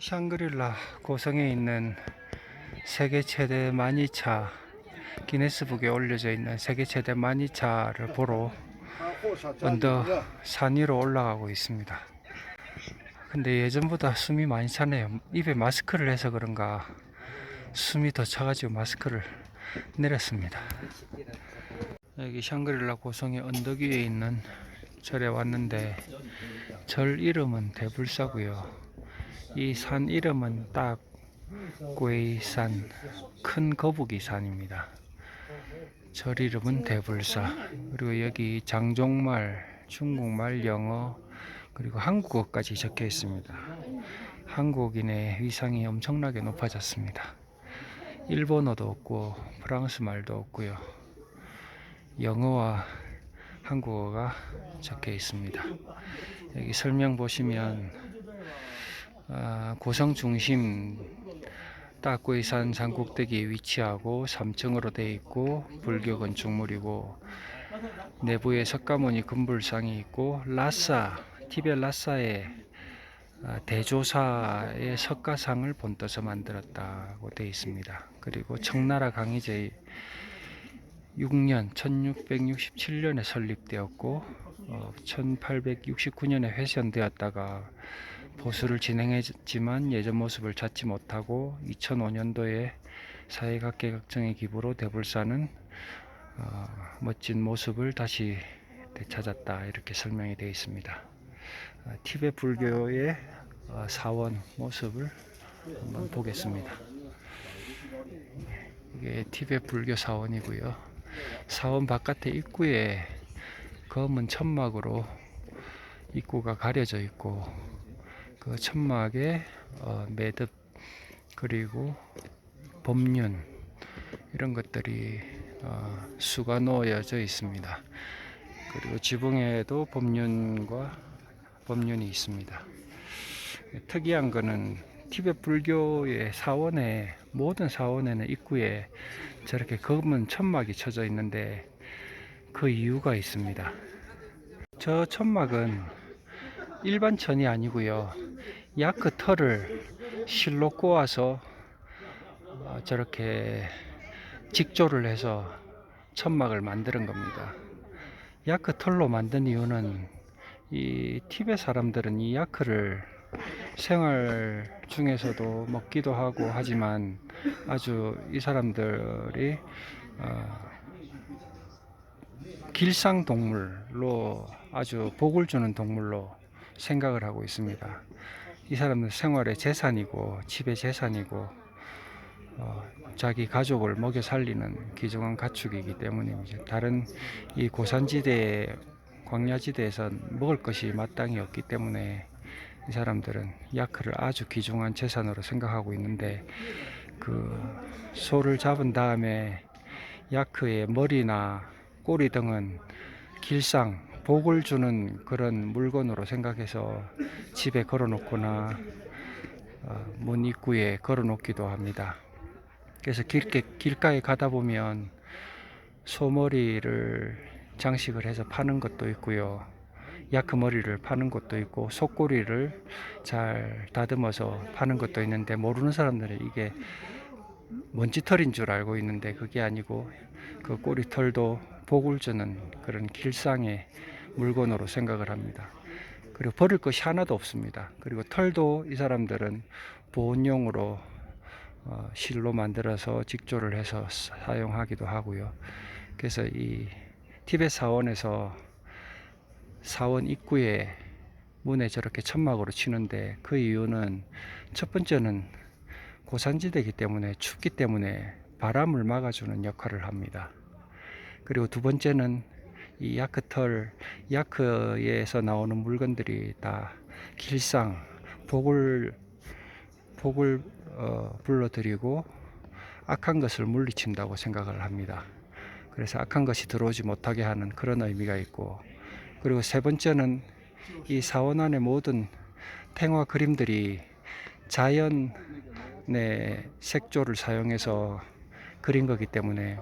샹그릴라 고성에 있는 세계 최대 만이차, 기네스북에 올려져 있는 세계 최대 만이차를 보러 언덕 산 위로 올라가고 있습니다. 근데 예전보다 숨이 많이 차네요. 입에 마스크를 해서 그런가 숨이 더 차가지고 마스크를 내렸습니다. 여기 샹그릴라 고성의 언덕 위에 있는 절에 왔는데 절 이름은 대불사고요. 이 산 이름은 딱괴산, 큰 거북이 산입니다. 절 이름은 대불사. 그리고 여기 장종말, 중국말, 영어, 그리고 한국어까지 적혀 있습니다. 한국인의 위상이 엄청나게 높아졌습니다. 일본어도 없고 프랑스 말도 없고요. 영어와 한국어가 적혀 있습니다. 여기 설명 보시면 고성 중심 딱괴산 산꼭대기에 위치하고 3층으로 되어 있고 불교 건축물이고 내부에 석가모니 금불상이 있고 티베트 라사의 대조사의 석가상을 본떠서 만들었다고 되어 있습니다. 그리고 청나라 강희제 6년 1667년에 설립되었고 1869년에 훼손되었다가 보수를 진행했지만 예전 모습을 찾지 못하고 2005년도에 사회각계각정의 기부로 대불사는 멋진 모습을 다시 되찾았다, 이렇게 설명이 되어 있습니다. 티베트 불교의 사원 모습을 한번 보겠습니다. 이게 티베트 불교 사원이고요. 사원 바깥에 입구에 검은 천막으로 입구가 가려져 있고 그 천막에 매듭 그리고 법륜 이런 것들이 수가 놓여져 있습니다. 그리고 지붕에도 법륜이 있습니다. 특이한 거는 티베트 불교의 사원에, 모든 사원에는 입구에 저렇게 검은 천막이 쳐져 있는데 그 이유가 있습니다. 저 천막은 일반 천이 아니고요, 야크 털을 실로 꼬아서 저렇게 직조를 해서 천막을 만드는 겁니다. 야크 털로 만든 이유는 이 티베트 사람들은 이 야크를 생활 중에서도 먹기도 하고 하지만 아주 이 사람들이 길상 동물로, 아주 복을 주는 동물로 생각을 하고 있습니다. 이 사람들 생활의 재산이고 집의 재산이고 자기 가족을 먹여 살리는 귀중한 가축이기 때문입니다. 다른 이 고산지대, 광야지대에선 먹을 것이 마땅히 없기 때문에 이 사람들은 야크를 아주 귀중한 재산으로 생각하고 있는데, 그 소를 잡은 다음에 야크의 머리나 꼬리 등은 길상, 복을 주는 그런 물건으로 생각해서 집에 걸어놓거나 문 입구에 걸어놓기도 합니다. 그래서 길가에 가다 보면 소머리를 장식을 해서 파는 것도 있고요, 야크 머리를 파는 것도 있고 속꼬리를 잘 다듬어서 파는 것도 있는데, 모르는 사람들은 이게 먼지털인 줄 알고 있는데 그게 아니고 그 꼬리털도 복을 주는 그런 길상의 물건으로 생각을 합니다. 그리고 버릴 것이 하나도 없습니다. 그리고 털도 이 사람들은 보온용으로 실로 만들어서 직조를 해서 사용하기도 하고요. 그래서 이 티베트 사원에서 사원 입구에 문에 저렇게 천막으로 치는데 그 이유는, 첫 번째는 고산지대이기 때문에 춥기 때문에 바람을 막아주는 역할을 합니다. 그리고 두 번째는 이 야크털, 야크에서 나오는 물건들이 다 길상, 복을 불러들이고 악한 것을 물리친다고 생각을 합니다. 그래서 악한 것이 들어오지 못하게 하는 그런 의미가 있고, 그리고 세 번째는 이 사원 안의 모든 탱화 그림들이 자연의 색조를 사용해서 그린 거기 때문에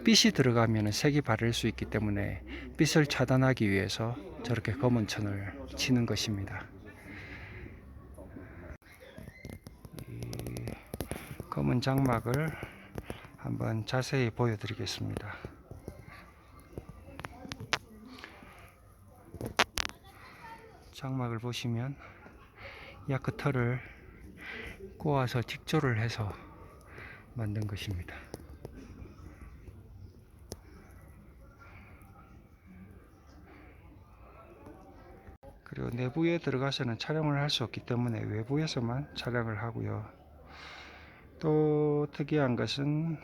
빛이 들어가면 색이 바뀔 수 있기 때문에 빛을 차단하기 위해서 저렇게 검은 천을 치는 것입니다. 검은 장막을 한번 자세히 보여드리겠습니다. 장막을 보시면 야크 털을 꼬아서 직조를 해서 만든 것입니다. 그리고 내부에 들어가서는 촬영을 할 수 없기 때문에 외부에서만 촬영을 하고요. 또 특이한 것은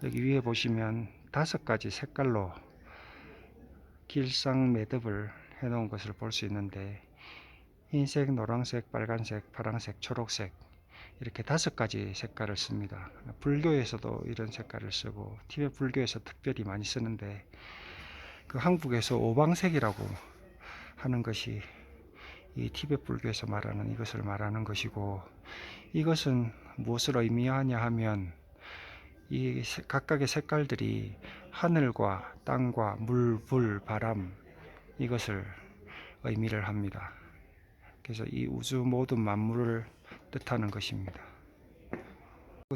여기 위에 보시면 5가지 색깔로 길상 매듭을 해 놓은 것을 볼 수 있는데, 흰색, 노란색, 빨간색, 파란색, 초록색, 이렇게 5가지 색깔을 씁니다. 불교에서도 이런 색깔을 쓰고 티베트 불교에서 특별히 많이 쓰는데, 그 한국에서 오방색이라고 하는 것이 이 티베트 불교에서 말하는 이것을 말하는 것이고, 이것은 무엇을 의미하냐 하면 이 각각의 색깔들이 하늘과 땅과 물, 불, 바람, 이것을 의미를 합니다. 그래서 이 우주 모든 만물을 뜻하는 것입니다.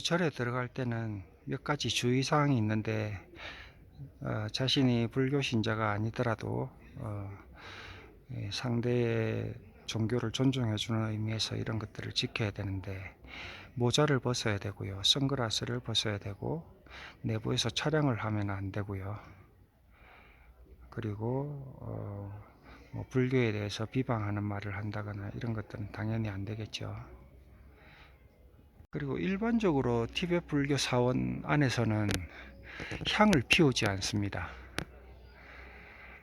절에 들어갈 때는 몇 가지 주의사항이 있는데, 자신이 불교 신자가 아니더라도 상대의 종교를 존중해주는 의미에서 이런 것들을 지켜야 되는데, 모자를 벗어야 되고요, 선글라스를 벗어야 되고, 내부에서 촬영을 하면 안 되고요. 그리고 뭐 불교에 대해서 비방하는 말을 한다거나 이런 것들은 당연히 안 되겠죠. 그리고 일반적으로 티베트 불교 사원 안에서는 향을 피우지 않습니다.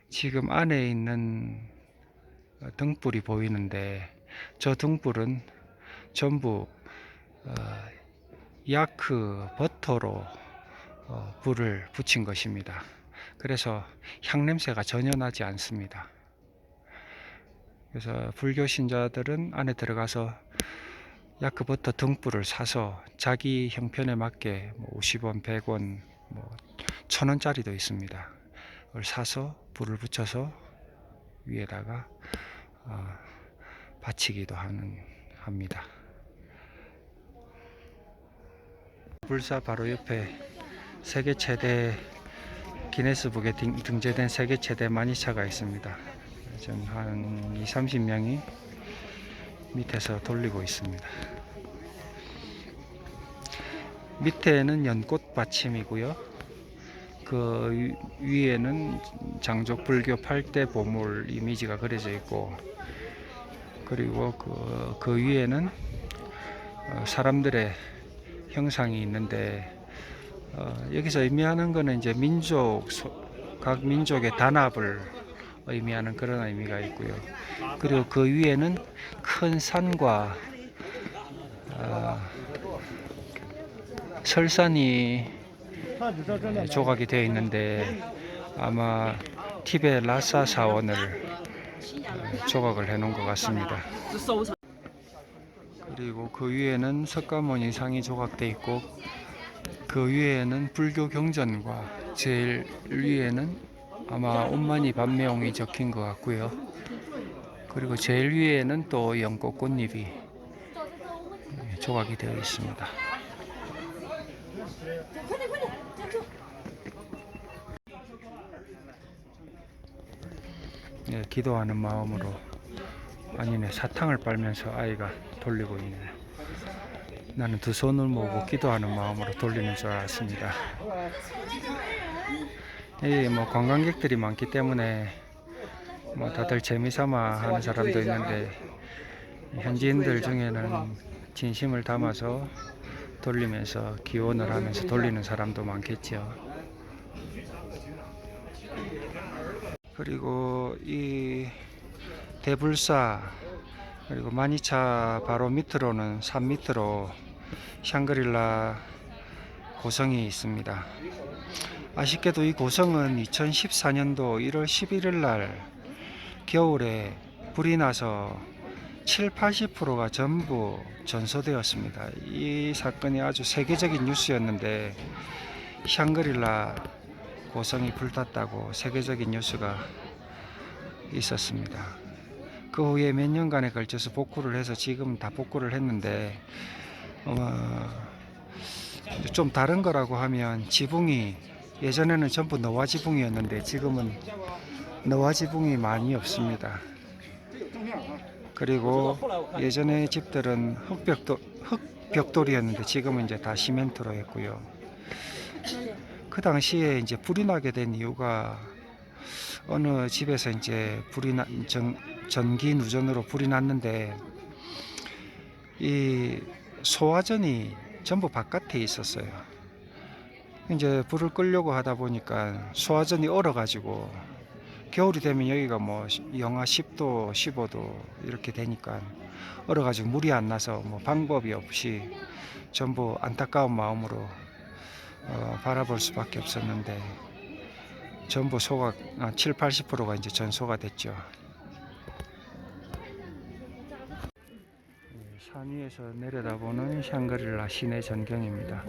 지금 안에 있는 등불이 보이는데, 저 등불은 전부 야크 버터로 불을 붙인 것입니다. 그래서 향냄새가 전혀 나지 않습니다. 그래서 불교 신자들은 안에 들어가서 야크 버터 등불을 사서 자기 형편에 맞게 50원, 100원, 1000원짜리도 있습니다. 그걸 사서 불을 붙여서 위에다가 바치기도 합니다. 불사 바로 옆에 세계 최대 기네스북에 등재된 세계 최대 만이차가 있습니다. 지금 한 20-30명이 밑에서 돌리고 있습니다. 밑에는 연꽃 받침이고요. 그 위에는 장족 불교 8대 보물 이미지가 그려져 있고, 그리고 그 위에는 사람들의 형상이 있는데, 여기서 의미하는 것은 이제 각 민족의 단합을 의미하는 그런 의미가 있고요. 그리고 그 위에는 큰 산과 설산이 조각이 되어 있는데, 아마 티베트 라사 사원을 조각을 해 놓은 것 같습니다. 그리고 그 위에는 석가모니 상이 조각되어 있고, 그 위에는 불교 경전과 제일 위에는 아마 온마니 반매옹이 적힌 것 같고요. 그리고 제일 위에는 또 연꽃 꽃잎이 조각이 되어 있습니다. 네, 기도하는 마음으로, 아니네, 사탕을 빨면서 아이가 돌리고 있네요. 나는 두 손을 모으고 기도하는 마음으로 돌리는 줄 알았습니다. 관광객들이 많기 때문에 다들 재미삼아 하는 사람도 있는데, 현지인들 중에는 진심을 담아서 돌리면서 기원을 하면서 돌리는 사람도 많겠죠. 그리고 이 대불사, 그리고 만이차 바로 밑으로는 산 밑으로 샹그릴라 고성이 있습니다. 아쉽게도 이 고성은 2014년도 1월 11일 날 겨울에 불이 나서 70-80%가 전부 전소되었습니다. 이 사건이 아주 세계적인 뉴스였는데, 샹그릴라 고성이 불탔다고 세계적인 뉴스가 있었습니다. 그 후에 몇 년간에 걸쳐서 복구를 해서 지금 다 복구를 했는데, 좀 다른 거라고 하면 지붕이 예전에는 전부 너와 지붕이었는데 지금은 너와 지붕이 많이 없습니다. 그리고 예전에 집들은 흙벽돌이었는데 지금은 이제 다 시멘트로 했고요. 그 당시에 이제 불이 나게 된 이유가 어느 집에서 이제 전기 누전으로 불이 났는데 이 소화전이 전부 바깥에 있었어요. 이제 불을 끄려고 하다 보니까 소화전이 얼어가지고 겨울이 되면 여기가 뭐 영하 10도, 15도 이렇게 되니까 얼어가지고 물이 안 나서 뭐 방법이 없이 전부 안타까운 마음으로 바라볼 수밖에 없었는데 전부 소가 7, 80%가 이제 전소가 됐죠. 산 위에서 내려다보는 샹그릴라 시내 전경입니다.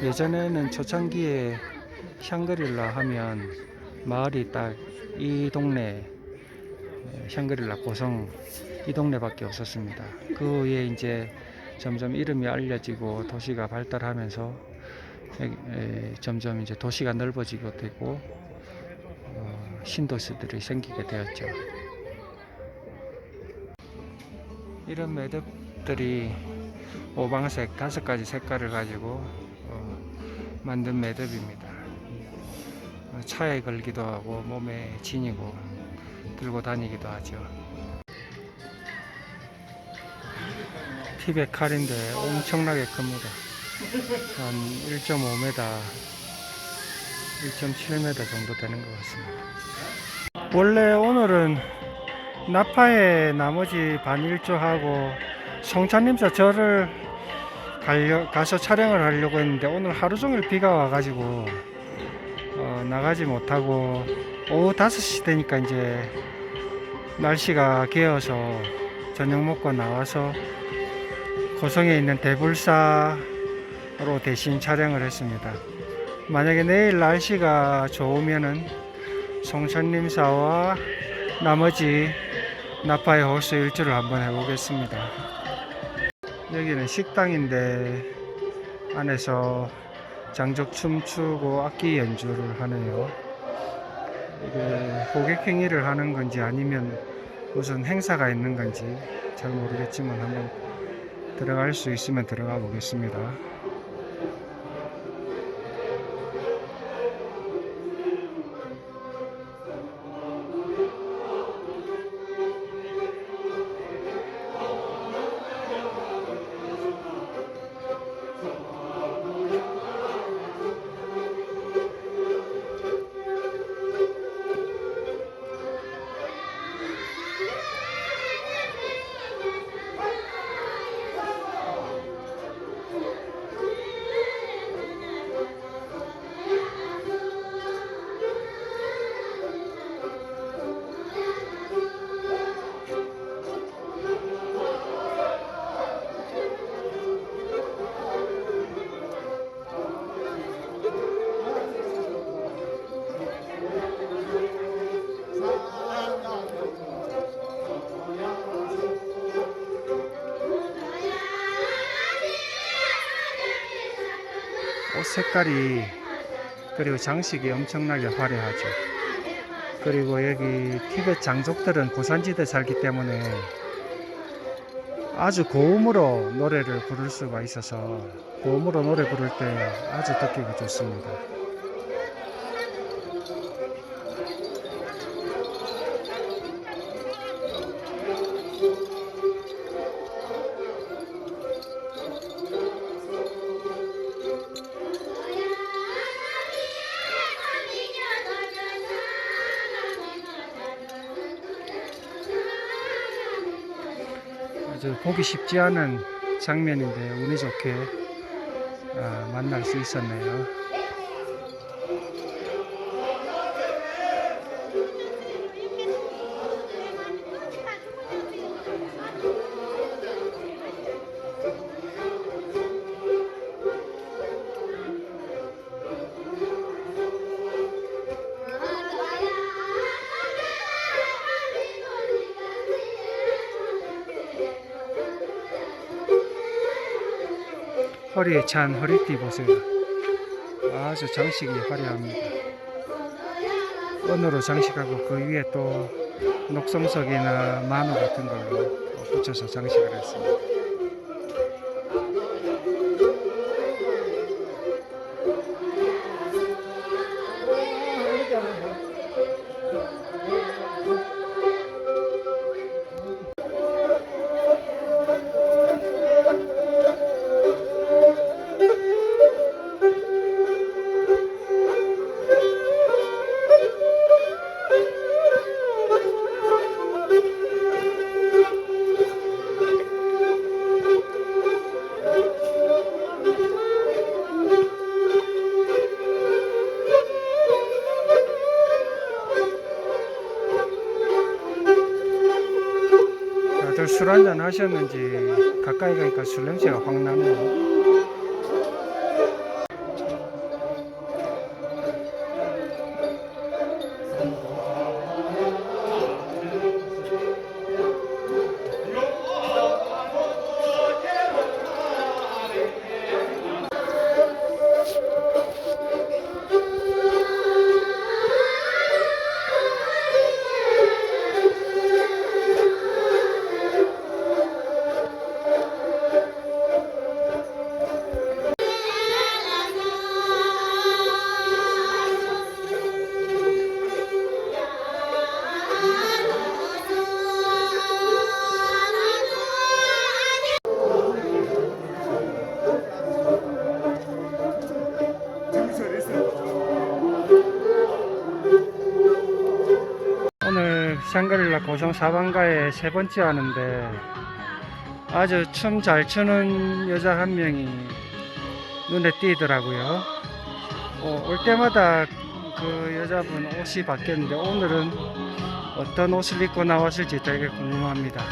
예전에는 초창기에 샹그릴라 하면 마을이 딱 이 동네 샹그릴라 고성 이 동네밖에 없었습니다. 그 후에 이제 점점 이름이 알려지고 도시가 발달하면서 점점 이제 도시가 넓어지게 되고 신도시들이 생기게 되었죠. 이런 매듭들이 오방색 5가지 색깔을 가지고 만든 매듭입니다. 차에 걸기도 하고 몸에 지니고 들고 다니기도 하죠. 티벳 칼인데 엄청나게 큽니다. 한 1.5m, 1.7m 정도 되는 것 같습니다. 원래 오늘은 나파에 나머지 반일조하고 성찬림사 절을 가서 촬영을 하려고 했는데 오늘 하루 종일 비가 와가지고 나가지 못하고 오후 5시 되니까 이제 날씨가 개어서 저녁 먹고 나와서 고성에 있는 대불사로 대신 촬영을 했습니다. 만약에 내일 날씨가 좋으면은 성천림사와 나머지 나파의 호수 일주를 한번 해보겠습니다. 여기는 식당인데 안에서 장적 춤추고 악기 연주를 하네요. 이게 고객 행위를 하는 건지 아니면 무슨 행사가 있는 건지 잘 모르겠지만 한번 들어갈 수 있으면 들어가 보겠습니다. 옷 색깔이 그리고 장식이 엄청나게 화려하죠. 그리고 여기 티벳 장족들은 고산지대에 살기 때문에 아주 고음으로 노래를 부를 수가 있어서 고음으로 노래 부를 때 아주 듣기가 좋습니다. 아주 보기 쉽지 않은 장면인데 운이 좋게 만날 수 있었네요. 허리에 찬 허리띠 보세요. 아주 장식이 화려합니다. 은으로 장식하고 그 위에 또 녹성석이나 만호 같은 걸로 붙여서 장식을 했습니다. 다들 술 한잔 하셨는지 가까이 가니까 술 냄새가 확 나네요. 오늘 샹그릴라 고성 사방가에 세 번째 하는데 아주 춤 잘 추는 여자 한 명이 눈에 띄더라고요. 올 때마다 그 여자분 옷이 바뀌었는데 오늘은 어떤 옷을 입고 나왔을지 되게 궁금합니다.